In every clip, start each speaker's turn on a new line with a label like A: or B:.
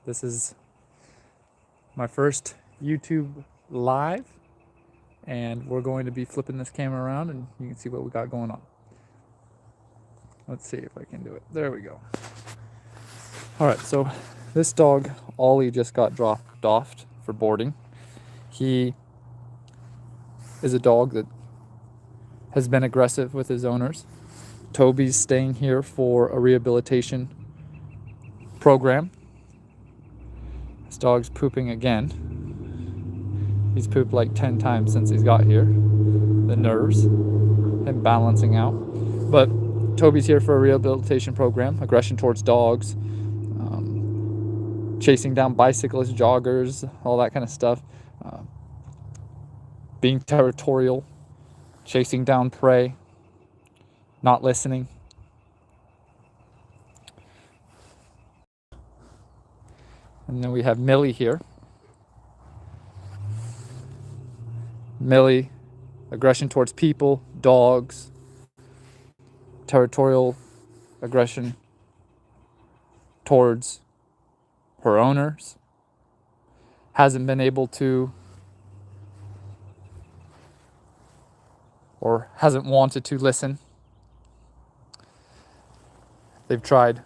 A: This is my first YouTube live, and we're going to be flipping this camera around and you can see what we got going on. Let's see if I can do it. There we go. All right, so this dog, Ollie, just got dropped off for boarding. He is a dog that has been aggressive with his owners. Toby's staying here for a rehabilitation program. This dog's pooping again. He's pooped like 10 times since he's got here. The nerves, him balancing out. But Toby's here for a rehabilitation program, aggression towards dogs, chasing down bicyclists, joggers, all that kind of stuff. Being territorial, chasing down prey, not listening. And then we have Millie here. Millie, aggression towards people, dogs, territorial aggression towards her owners. Hasn't been able to, or hasn't wanted to listen. They've tried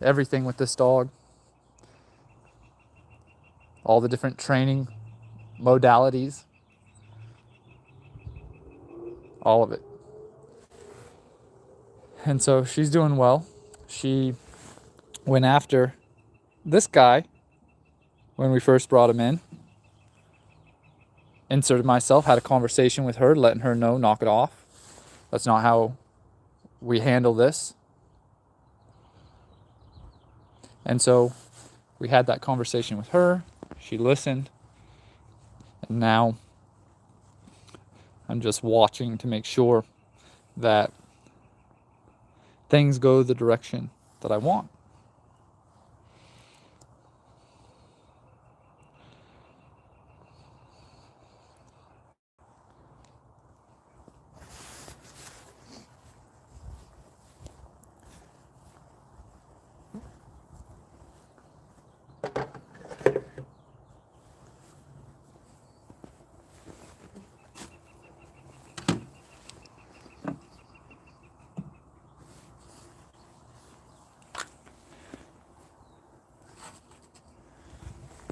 A: everything with this dog. All the different training modalities. All of it. And so she's doing well. She went after this guy when we first brought him in. Inserted myself, had a conversation with her, letting her know, knock it off. That's not how we handle this. And so we had that conversation with her. She listened. And now I'm just watching to make sure that things go the direction that I want.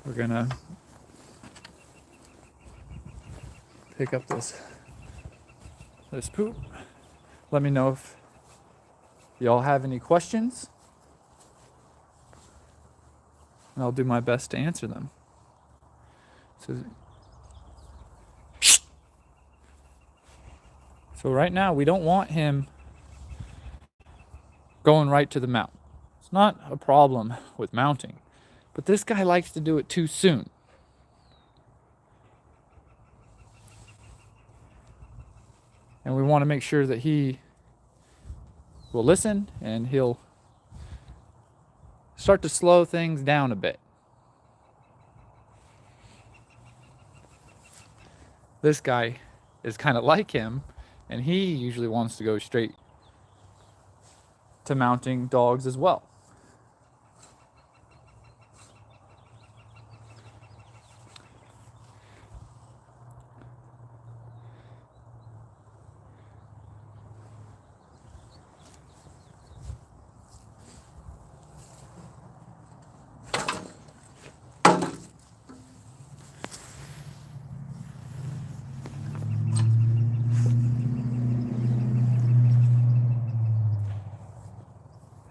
A: We're gonna pick up this poop. Let me know if y'all have any questions, and I'll do my best to answer them. So right now we don't want him going right to the mount. It's not a problem with mounting, but this guy likes to do it too soon. And we want to make sure that he will listen and he'll start to slow things down a bit. This guy is kind of like him, and he usually wants to go straight to mounting dogs as well.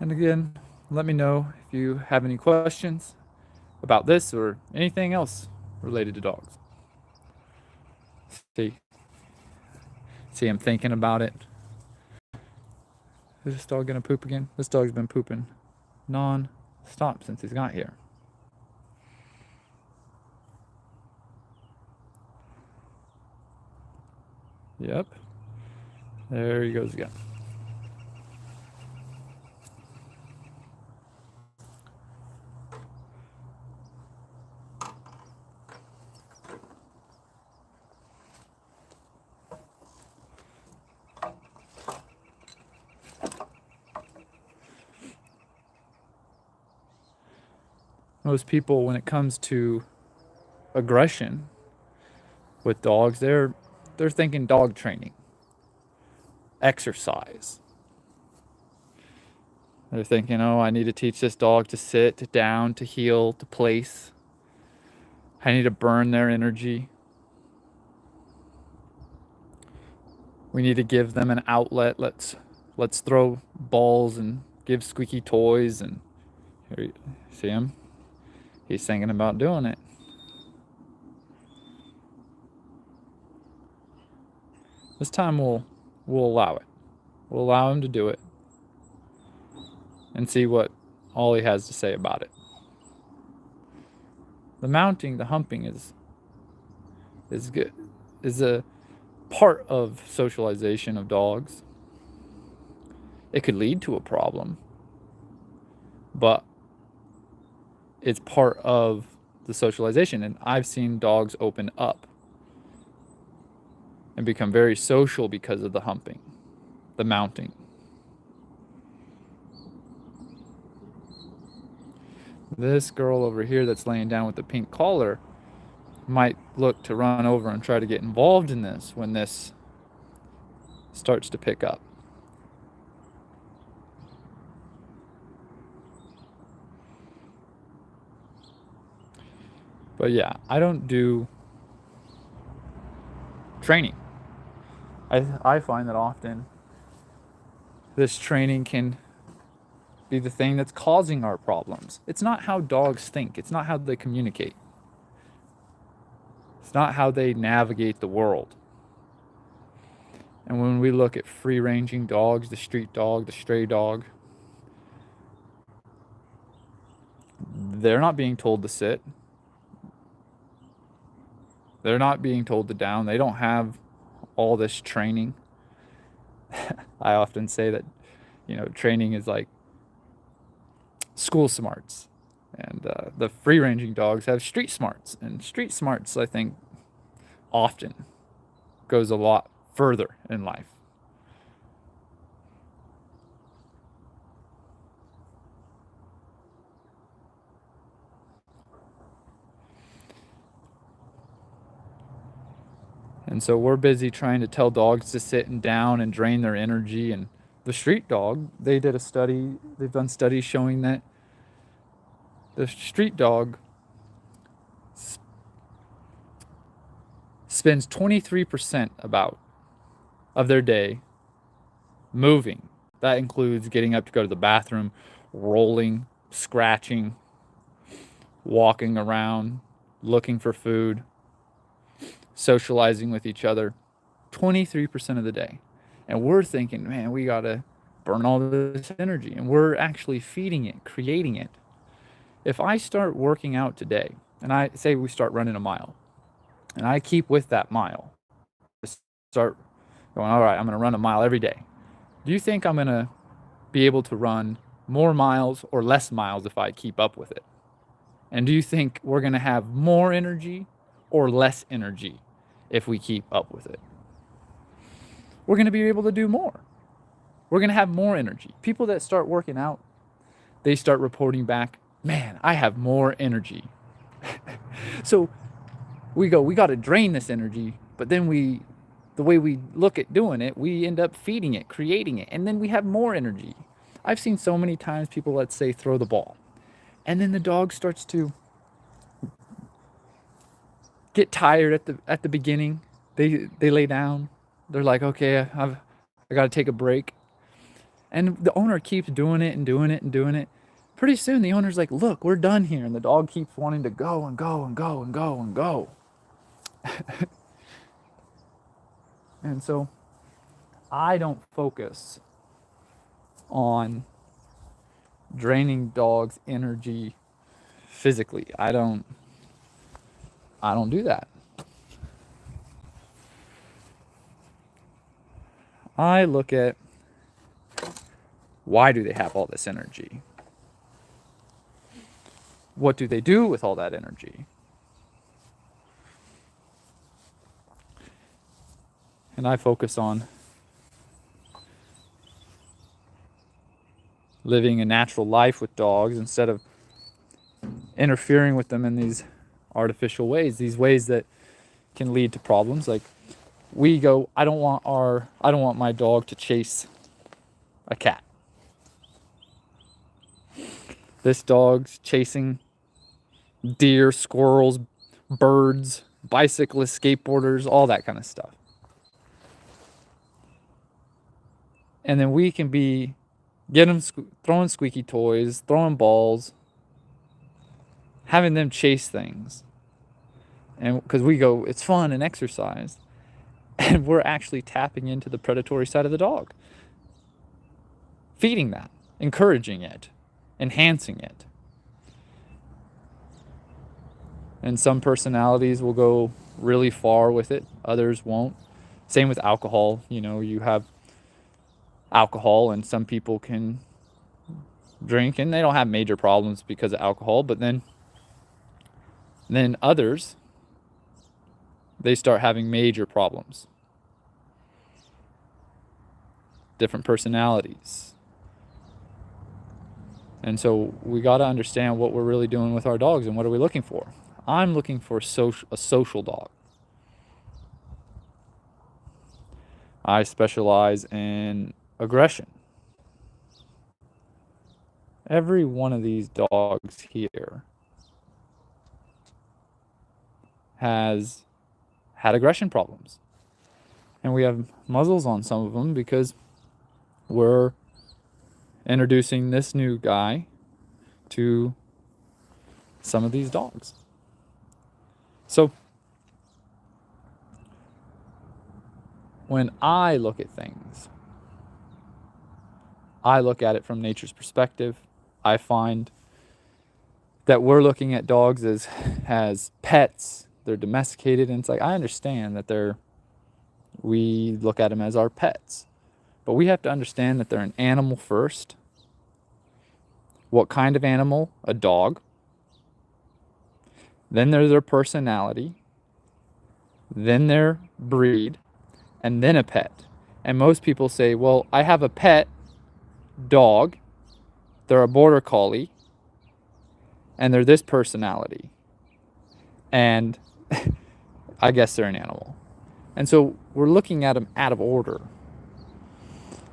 A: And again, let me know if you have any questions about this or anything else related to dogs. See, I'm thinking about it. Is this dog gonna poop again? This dog's been pooping non-stop since he's got here. Yep. There he goes again. Most people, when it comes to aggression with dogs, they're thinking dog training, exercise. They're thinking, oh, I need to teach this dog to sit, to down, to heel, to place. I need to burn their energy. We need to give them an outlet. Let's throw balls and give squeaky toys. And here, see him? He's thinking about doing it. This time we'll allow it. We'll allow him to do it and see what all he has to say about it. The mounting, the humping is good. Is a part of socialization of dogs. It could lead to a problem, but it's part of the socialization. And I've seen dogs open up and become very social because of the humping, the mounting. This girl over here that's laying down with the pink collar might look to run over and try to get involved in this when this starts to pick up. But yeah, I don't do training. I find that often this training can be the thing that's causing our problems. It's not how dogs think. It's not how they communicate. It's not how they navigate the world. And when we look at free-ranging dogs, the street dog, the stray dog, they're not being told to sit. They're not being told to down. They don't have all this training. I often say that, training is like school smarts. And the free-ranging dogs have street smarts. And street smarts, I think, often goes a lot further in life. And so we're busy trying to tell dogs to sit and down and drain their energy. And the street dog, they've done studies showing that the street dog spends 23% of their day moving. That includes getting up to go to the bathroom, rolling, scratching, walking around, looking for food, socializing with each other. 23% of the day. And we're thinking, man, we got to burn all this energy. And we're actually feeding it, creating it. If I start working out today, and I say we start running a mile, and I keep with that mile, start going, all right, I'm going to run a mile every day. Do you think I'm going to be able to run more miles or less miles if I keep up with it? And do you think we're going to have more energy or less energy if we keep up with it? We're going to be able to do more. We're going to have more energy. People that start working out, they start reporting back, man, I have more energy. So we got to drain this energy, but then the way we look at doing it, we end up feeding it, creating it, and then we have more energy. I've seen so many times people, let's say, throw the ball, and then the dog starts to get tired at the beginning. They lay down. They're like, okay, I got to take a break. And the owner keeps doing it and doing it and doing it. Pretty soon the owner's like, look, we're done here. And the dog keeps wanting to go and go and go and go and go. And so I don't focus on draining dogs' energy physically. I don't do that. I look at, why do they have all this energy? What do they do with all that energy? And I focus on living a natural life with dogs instead of interfering with them in these artificial ways, these ways that can lead to problems. Like we go, I don't want my dog to chase a cat. This dog's chasing deer, squirrels, birds, bicyclists, skateboarders, all that kind of stuff. And then we can be getting them throwing squeaky toys, throwing balls, having them chase things. And because we go, it's fun and exercise. And we're actually tapping into the predatory side of the dog. Feeding that, encouraging it, enhancing it. And some personalities will go really far with it, others won't. Same with alcohol. You know, you have alcohol and some people can drink and they don't have major problems because of alcohol, but then others, they start having major problems. Different personalities. And so we got to understand what we're really doing with our dogs and what are we looking for. I'm looking for a social dog. I specialize in aggression. Every one of these dogs here has had aggression problems. And we have muzzles on some of them because we're introducing this new guy to some of these dogs. So when I look at things, I look at it from nature's perspective. I find that we're looking at dogs as pets. They're domesticated, and it's like, I understand that we look at them as our pets. But we have to understand that they're an animal first. What kind of animal? A dog. Then there's their personality. Then their breed. And then a pet. And most people say, well, I have a pet dog. They're a border collie. And they're this personality. And I guess they're an animal. And so we're looking at them out of order.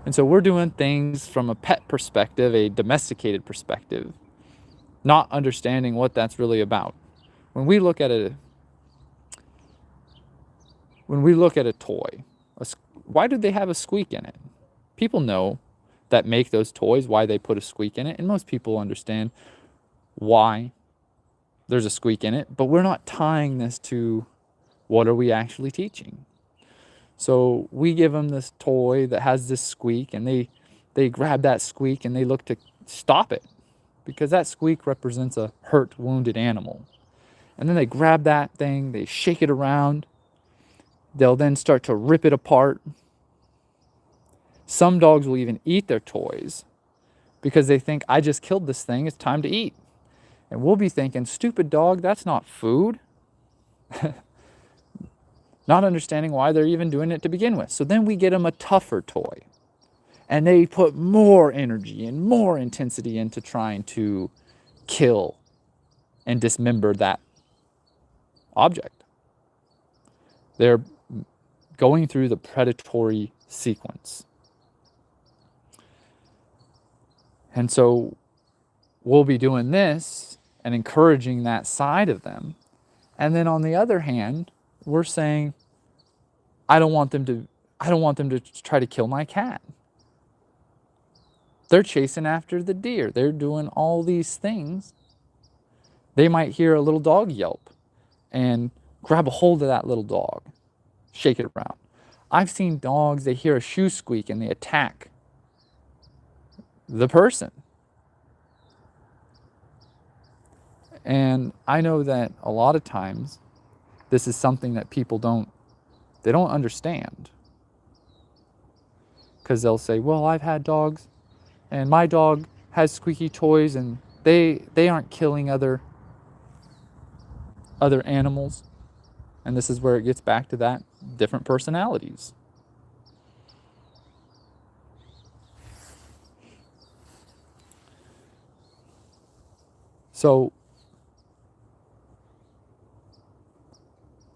A: And so we're doing things from a pet perspective, a domesticated perspective, not understanding what that's really about. When we look at a toy, why do they have a squeak in it? People know that make those toys why they put a squeak in it, and most people understand why there's a squeak in it, but we're not tying this to what are we actually teaching. So we give them this toy that has this squeak, and they grab that squeak and they look to stop it because that squeak represents a hurt, wounded animal. And then they grab that thing, they shake it around. They'll then start to rip it apart. Some dogs will even eat their toys because they think, I just killed this thing, it's time to eat. And we'll be thinking, stupid dog, that's not food. Not understanding why they're even doing it to begin with. So then we get them a tougher toy. And they put more energy and more intensity into trying to kill and dismember that object. They're going through the predatory sequence. And so we'll be doing this and encouraging that side of them. And then on the other hand, we're saying, I don't want them to try to kill my cat. They're chasing after the deer. They're doing all these things. They might hear a little dog yelp and grab a hold of that little dog, shake it around. I've seen dogs, they hear a shoe squeak and they attack the person. And I know that a lot of times this is something that people don't understand. Because they'll say, well, I've had dogs and my dog has squeaky toys and they aren't killing other animals. And this is where it gets back to that different personalities. So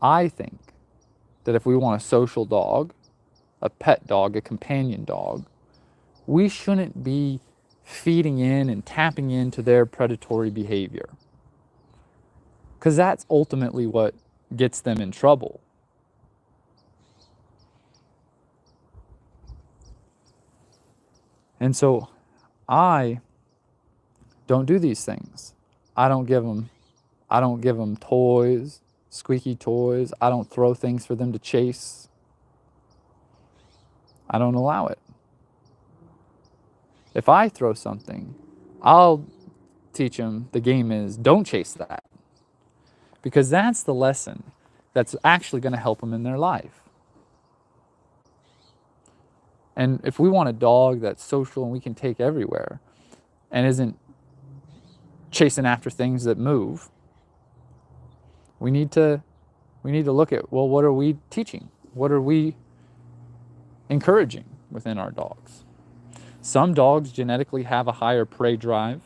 A: I think that if we want a social dog, a pet dog, a companion dog, we shouldn't be feeding in and tapping into their predatory behavior. Because that's ultimately what gets them in trouble. And so I don't do these things. I don't give them toys, squeaky toys. I don't throw things for them to chase. I don't allow it. If I throw something, I'll teach them the game is don't chase that. Because that's the lesson that's actually going to help them in their life. And if we want a dog that's social and we can take everywhere and isn't chasing after things that move, we need to look at, well, what are we teaching? What are we encouraging within our dogs? Some dogs genetically have a higher prey drive.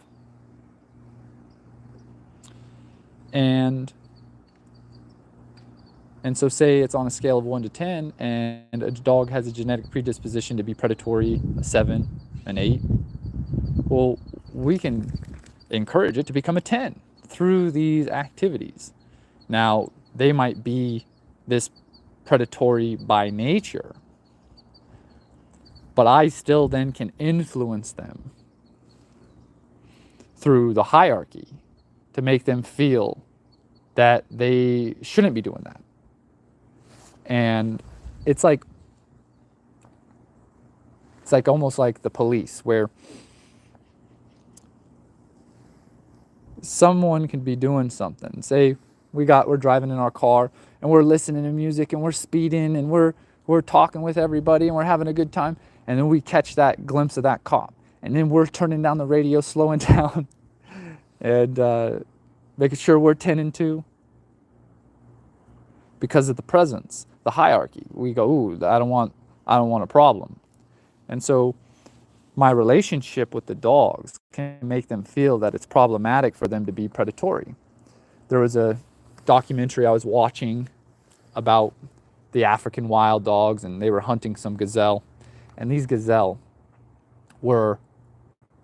A: And so say it's on a scale of 1 to 10 and a dog has a genetic predisposition to be predatory, a 7, an 8. Well, we can encourage it to become a 10 through these activities. Now, they might be this predatory by nature, but I still then can influence them through the hierarchy to make them feel that they shouldn't be doing that. And it's like almost like the police, where someone can be doing something. Say we're driving in our car and we're listening to music and we're speeding and we're talking with everybody and we're having a good time, and then we catch that glimpse of that cop, and then we're turning down the radio, slowing down, and making sure we're 10 and 2 because of the presence, the hierarchy. We go, ooh, I don't want a problem. And so my relationship with the dogs can make them feel that it's problematic for them to be predatory. There was a documentary I was watching about the African wild dogs, and they were hunting some gazelle, and these gazelle were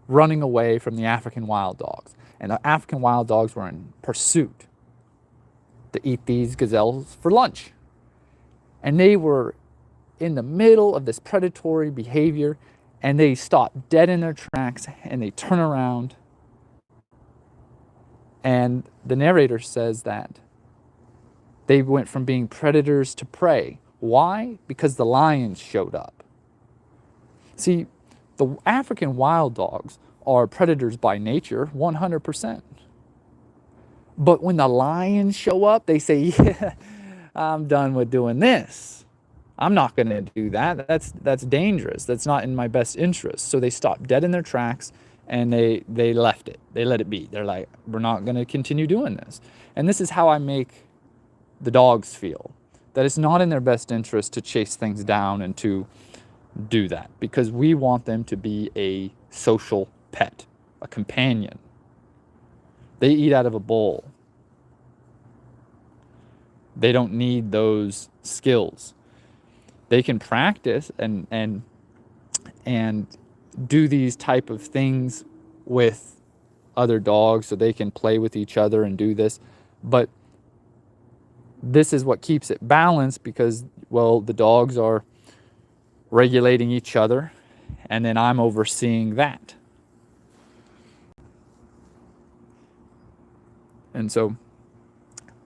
A: running away from the African wild dogs, and the African wild dogs were in pursuit to eat these gazelles for lunch. And they were in the middle of this predatory behavior, and they stop dead in their tracks and they turn around. And the narrator says that they went from being predators to prey. Why? Because the lions showed up. See, the African wild dogs are predators by nature, 100%. But when the lions show up, they say, yeah, I'm done with doing this. I'm not going to do that. That's dangerous. That's not in my best interest. So they stopped dead in their tracks and they left it. They let it be. They're like, we're not going to continue doing this. And this is how I make the dogs feel, that it's not in their best interest to chase things down and to do that, because we want them to be a social pet, a companion. They eat out of a bowl. They don't need those skills. They can practice and do these type of things with other dogs so they can play with each other and do this. But this is what keeps it balanced, because, well, the dogs are regulating each other and then I'm overseeing that. And so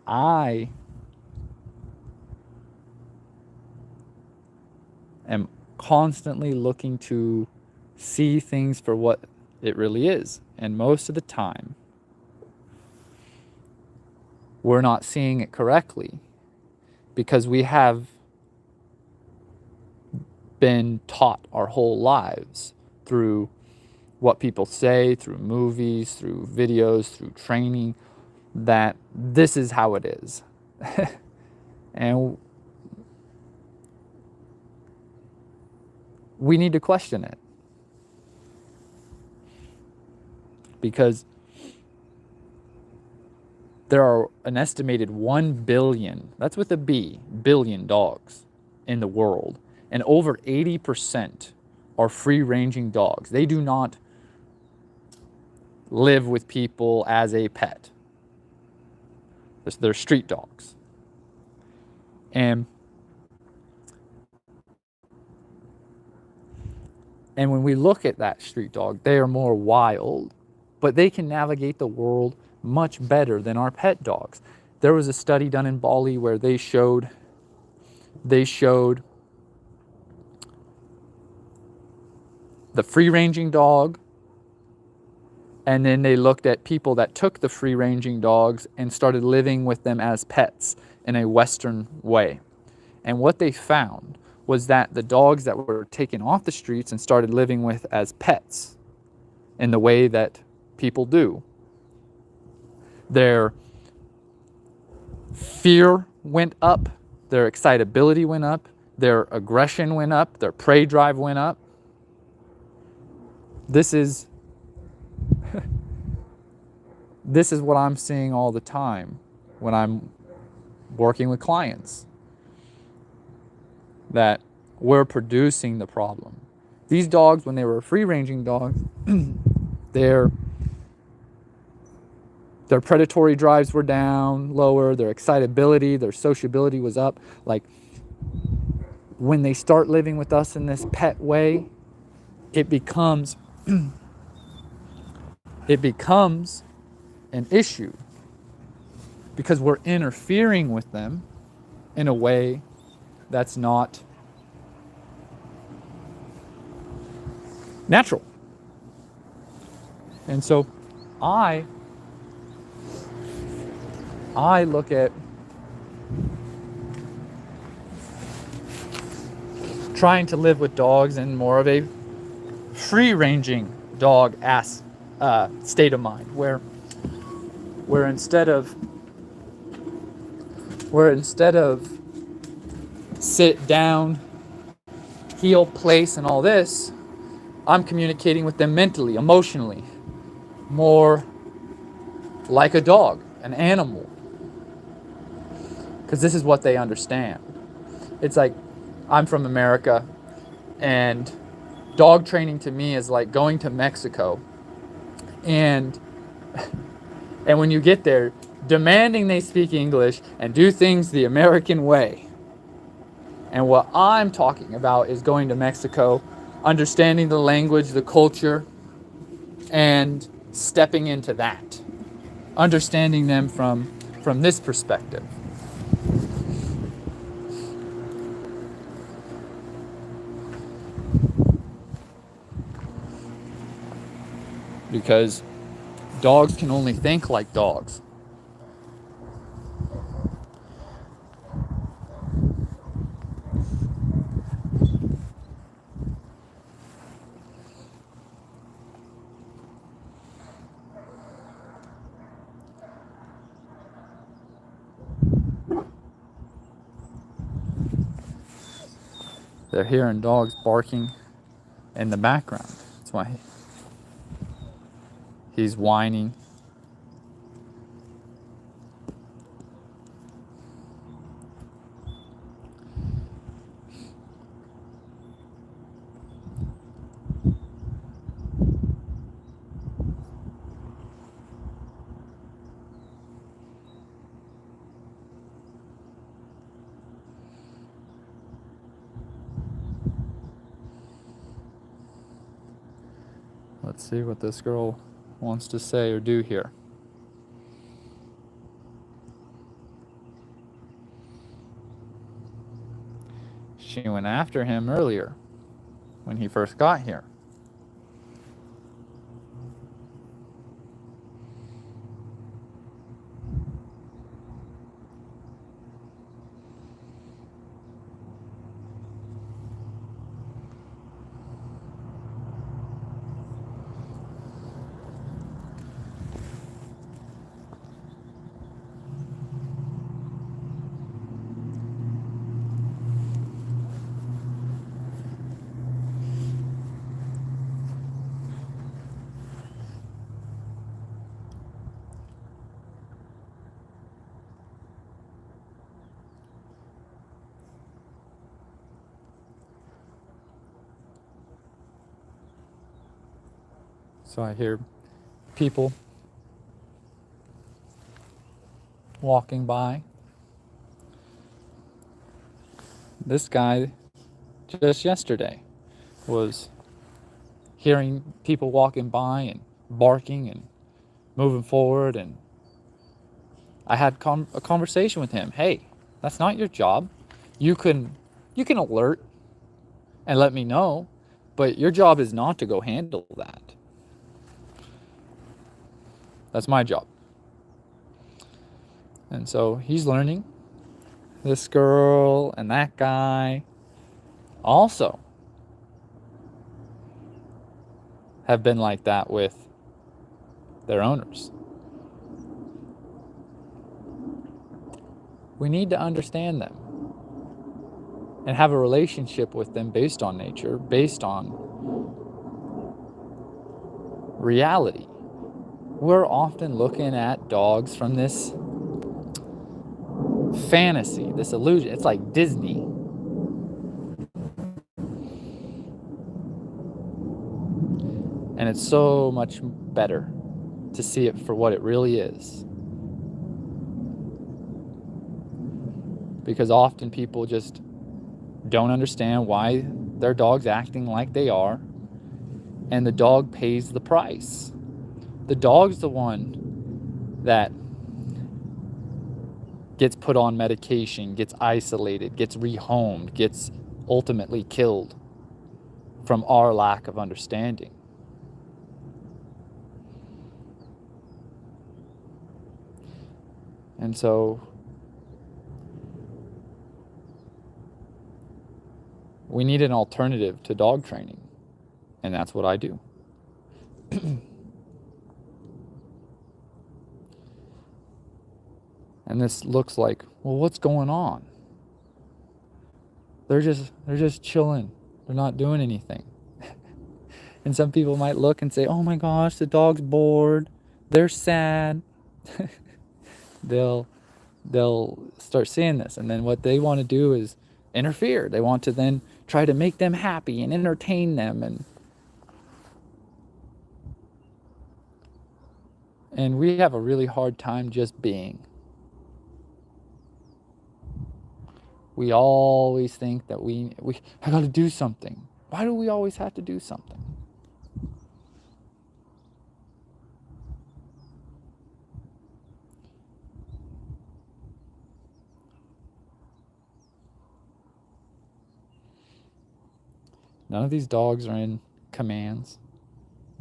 A: I am constantly looking to see things for what it really is. And most of the time, we're not seeing it correctly because we have been taught our whole lives through what people say, through movies, through videos, through training, that this is how it is. And we need to question it, because There are an estimated 1 billion, that's with a B, billion dogs in the world. And over 80% are free-ranging dogs. They do not live with people as a pet. They're street dogs. And when we look at that street dog, they are more wild, but they can navigate the world much better than our pet dogs. There was a study done in Bali where they showed the free-ranging dog, and then they looked at people that took the free-ranging dogs and started living with them as pets in a Western way. And what they found was that the dogs that were taken off the streets and started living with as pets in the way that people do, their fear went up, their excitability went up, their aggression went up, their prey drive went up. This is what I'm seeing all the time when I'm working with clients, that we're producing the problem. These dogs, when they were free-ranging dogs, their predatory drives were down, lower, their excitability, their sociability was up. Like, when they start living with us in this pet way, it becomes an issue, because we're interfering with them in a way that's not natural. And so I look at trying to live with dogs in more of a free-ranging dog state of mind, where instead of sit down, heel, place, and all this, I'm communicating with them mentally, emotionally, more like a dog, an animal, because this is what they understand. It's like, I'm from America, and dog training to me is like going to Mexico, and when you get there, demanding they speak English and do things the American way. And what I'm talking about is going to Mexico, understanding the language, the culture, and stepping into that, understanding them from this perspective. Because dogs can only think like dogs. They're hearing dogs barking in the background. That's why he's whining. Let's see what this girl wants to say or do here. She went after him earlier when he first got here. So I hear people walking by. This guy just yesterday was hearing people walking by and barking and moving forward, and I had a conversation with him. Hey, that's not your job. You can alert and let me know, but your job is not to go handle that. That's my job. And so he's learning. This girl and that guy also have been like that with their owners. We need to understand them and have a relationship with them based on nature, based on reality. We're often looking at dogs from this fantasy, this illusion. It's like Disney. And it's so much better to see it for what it really is. Because often people just don't understand why their dog's acting like they are, and the dog pays the price. The dog's the one that gets put on medication, gets isolated, gets rehomed, gets ultimately killed from our lack of understanding. And so we need an alternative to dog training, and that's what I do. And this looks like, well, what's going on? They're just chilling. They're not doing anything. And some people might look and say, oh my gosh, the dog's bored. They're sad. They'll start seeing this, and then what they want to do is interfere. They want to then try to make them happy and entertain them, and we have a really hard time just being. We always think that I got to do something. Why do we always have to do something? None of these dogs are in commands.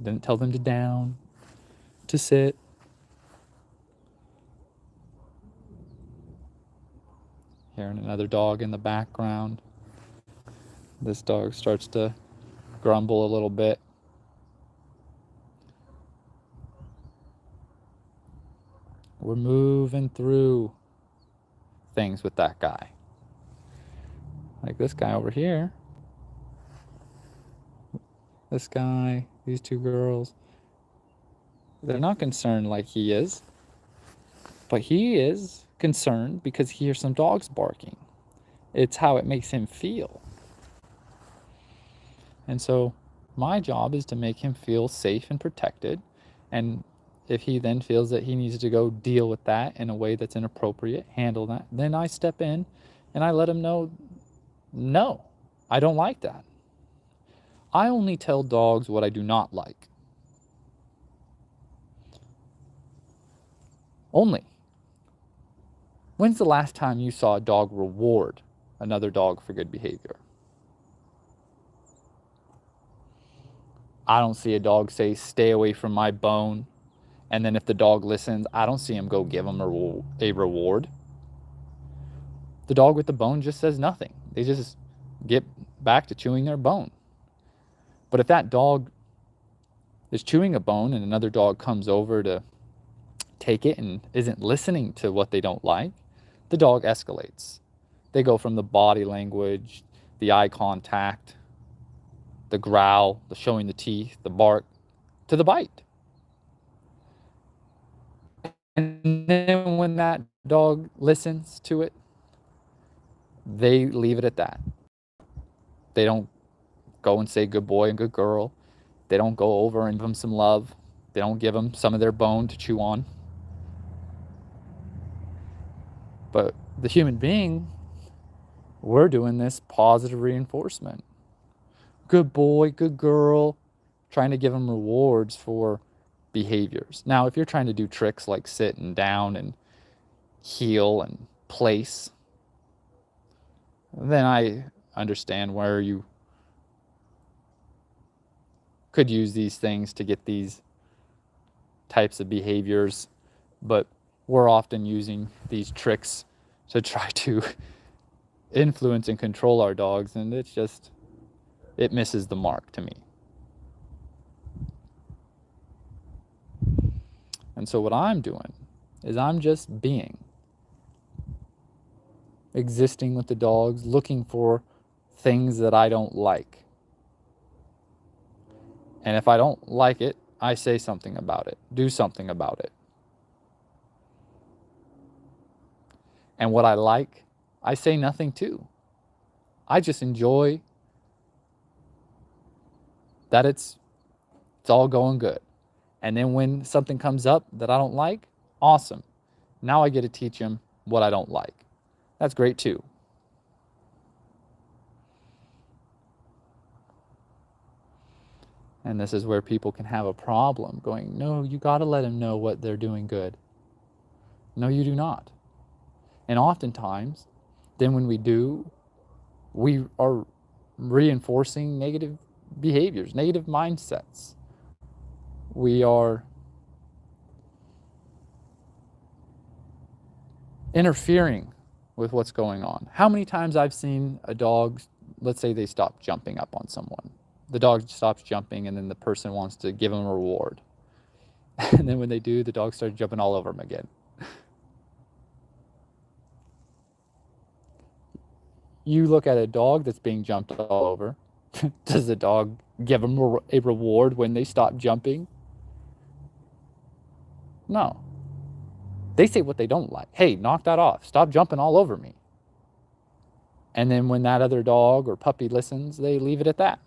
A: Didn't tell them to down, to sit. Hearing another dog in the background. This dog starts to grumble a little bit. We're moving through things with that guy. Like this guy over here. This guy, these two girls. They're not concerned like he is. But he is concerned because he hears some dogs barking. It's how it makes him feel. And so my job is to make him feel safe and protected. And if he then feels that he needs to go deal with that in a way that's inappropriate, handle that, then I step in and I let him know, no, I don't like that. I only tell dogs what I do not like. Only. When's the last time you saw a dog reward another dog for good behavior? I don't see a dog say, stay away from my bone. And then if the dog listens, I don't see him go give him a reward. The dog with the bone just says nothing. They just get back to chewing their bone. But if that dog is chewing a bone and another dog comes over to take it and isn't listening to what they don't like, the dog escalates. They go from the body language, the eye contact, the growl, the showing the teeth, the bark, to the bite. And then when that dog listens to it, they leave it at that. They don't go and say good boy and good girl. They don't go over and give them some love. They don't give them some of their bone to chew on. But the human being, we're doing this positive reinforcement. Good boy, good girl, trying to give them rewards for behaviors. Now, if you're trying to do tricks like sit and down and heel and place, then I understand where you could use these things to get these types of behaviors, but we're often using these tricks to try to influence and control our dogs, and it misses the mark to me. And so what I'm doing is I'm just being, existing with the dogs, looking for things that I don't like. And if I don't like it, I say something about it, do something about it. And what I like, I say nothing to. I just enjoy that it's all going good. And then when something comes up that I don't like, awesome. Now I get to teach him what I don't like. That's great too. And this is where people can have a problem going, no, you got to let them know what they're doing good. No, you do not. And oftentimes, then when we do, we are reinforcing negative behaviors, negative mindsets. We are interfering with what's going on. How many times I've seen a dog, let's say they stop jumping up on someone. The dog stops jumping and then the person wants to give them a reward. And then when they do, the dog starts jumping all over them again. You look at a dog that's being jumped all over. Does the dog give them a reward when they stop jumping? No. They say what they don't like. Hey, knock that off. Stop jumping all over me. And then when that other dog or puppy listens, they leave it at that.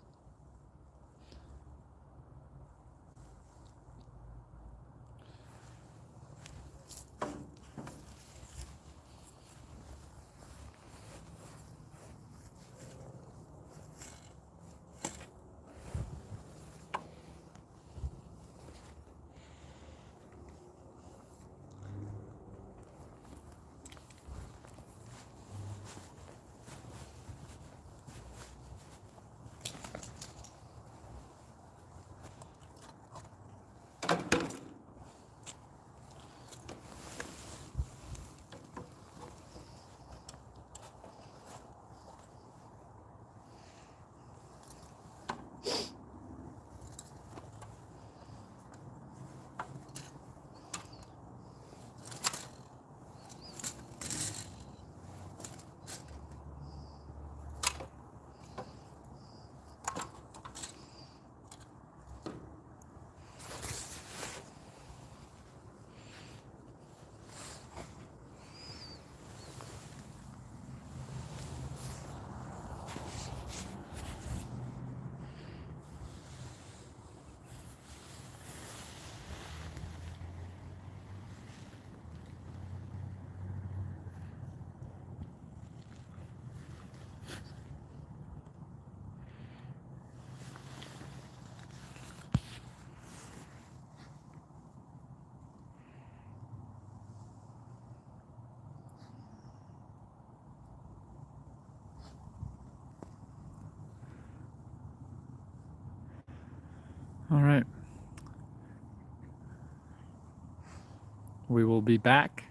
A: All right. We will be back